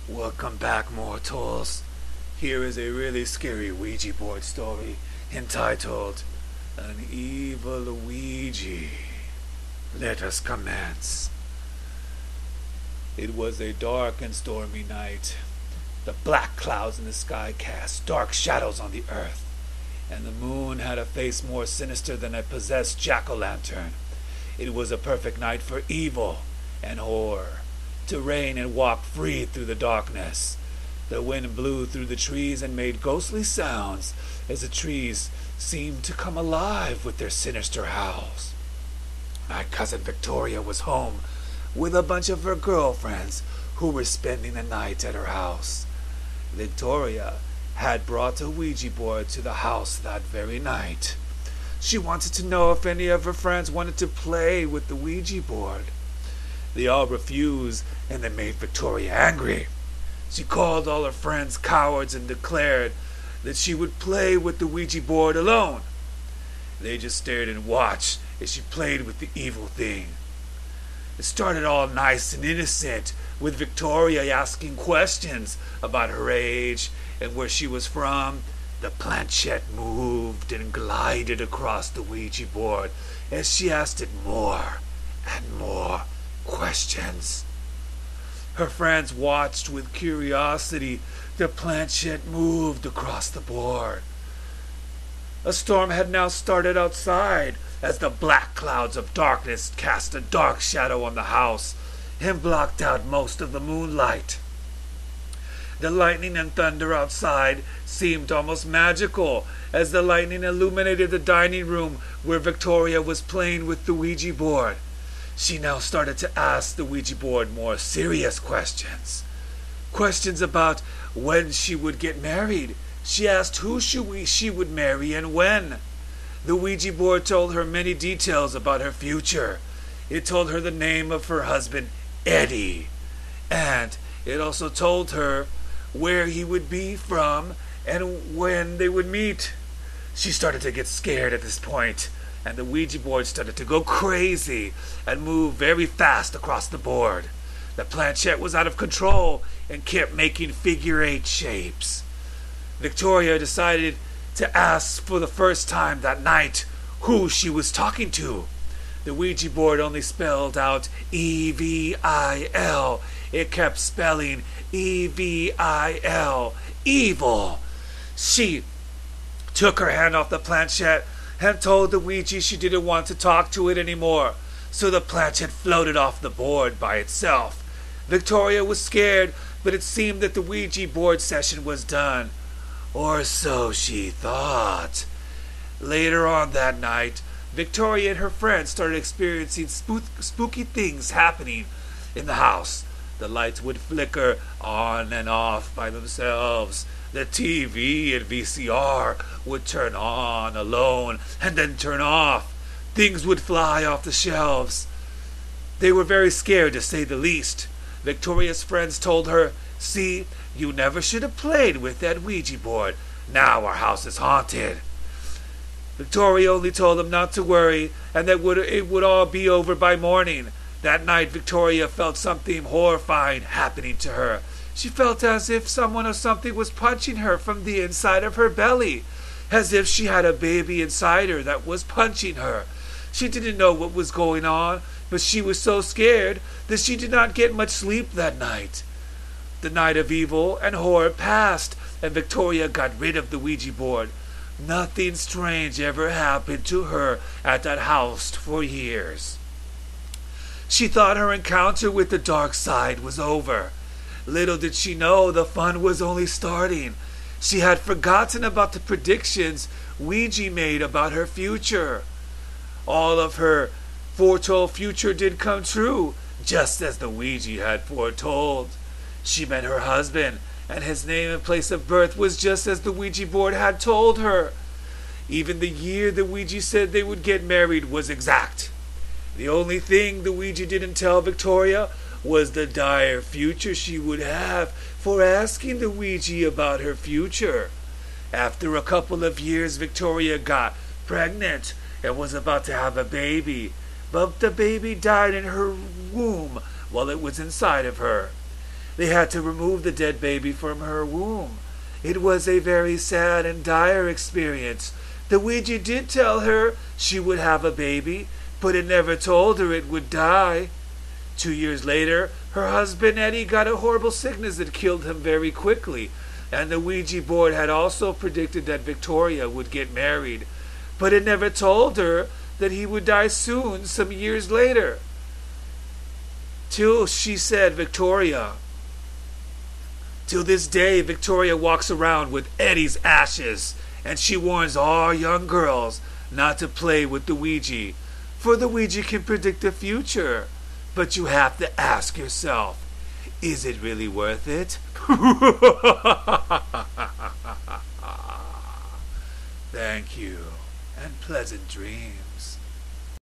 Welcome back, mortals. Here is a really scary Ouija board story entitled An Evil Ouija. Let us commence. It was a dark and stormy night. The black clouds in the sky cast dark shadows on the earth, and the moon had a face more sinister than a possessed jack-o'-lantern. It was a perfect night for evil and horror to reign and walk free through the darkness. The wind blew through the trees and made ghostly sounds as the trees seemed to come alive with their sinister howls. My cousin Victoria was home with a bunch of her girlfriends who were spending the night at her house. Victoria had brought a Ouija board to the house that very night. She wanted to know if any of her friends wanted to play with the Ouija board. They all refused, and it made Victoria angry. She called all her friends cowards and declared that she would play with the Ouija board alone. They just stared and watched as she played with the evil thing. It started all nice and innocent, with Victoria asking questions about her age and where she was from. The planchette moved and glided across the Ouija board as she asked it more and more questions. Her friends watched with curiosity. The planchette moved across the board. A storm had now started outside as the black clouds of darkness cast a dark shadow on the house and blocked out most of the moonlight. The lightning and thunder outside seemed almost magical as the lightning illuminated the dining room where Victoria was playing with the Ouija board. She now started to ask the Ouija board more serious questions. Questions about when she would get married. She asked who she would marry and when. The Ouija board told her many details about her future. It told her the name of her husband, Eddie. And it also told her where he would be from and when they would meet. She started to get scared at this point, and the Ouija board started to go crazy and move very fast across the board. The planchette was out of control and kept making figure-8 shapes. Victoria decided to ask for the first time that night who she was talking to. The Ouija board only spelled out E-V-I-L. It kept spelling E-V-I-L, evil. She took her hand off the planchette and told the Ouija she didn't want to talk to it anymore, so the planchette floated off the board by itself. Victoria was scared, but it seemed that the Ouija board session was done. Or so she thought. Later on that night, Victoria and her friends started experiencing spooky things happening in the house. The lights would flicker on and off by themselves. The TV and VCR would turn on alone and then turn off. Things would fly off the shelves. They were very scared, to say the least. Victoria's friends told her, "See, you never should have played with that Ouija board. Now our house is haunted." Victoria only told them not to worry and that it would all be over by morning. That night, Victoria felt something horrifying happening to her. She felt as if someone or something was punching her from the inside of her belly, as if she had a baby inside her that was punching her. She didn't know what was going on, but she was so scared that she did not get much sleep that night. The night of evil and horror passed, and Victoria got rid of the Ouija board. Nothing strange ever happened to her at that house for years. She thought her encounter with the dark side was over. Little did she know the fun was only starting. She had forgotten about the predictions Ouija made about her future. All of her foretold future did come true, just as the Ouija had foretold. She met her husband, and his name and place of birth was just as the Ouija board had told her. Even the year the Ouija said they would get married was exact. The only thing the Ouija didn't tell Victoria was the dire future she would have for asking the Ouija about her future. After a couple of years, Victoria got pregnant and was about to have a baby, but the baby died in her womb while it was inside of her. They had to remove the dead baby from her womb. It was a very sad and dire experience. The Ouija did tell her she would have a baby, but it never told her it would die. 2 years later, her husband Eddie got a horrible sickness that killed him very quickly, and the Ouija board had also predicted that Victoria would get married, but it never told her that he would die soon, some years later. Till she said Victoria. Till this day, Victoria walks around with Eddie's ashes, and she warns all young girls not to play with the Ouija, for the Ouija can predict the future. But you have to ask yourself, is it really worth it? Thank you, and pleasant dreams.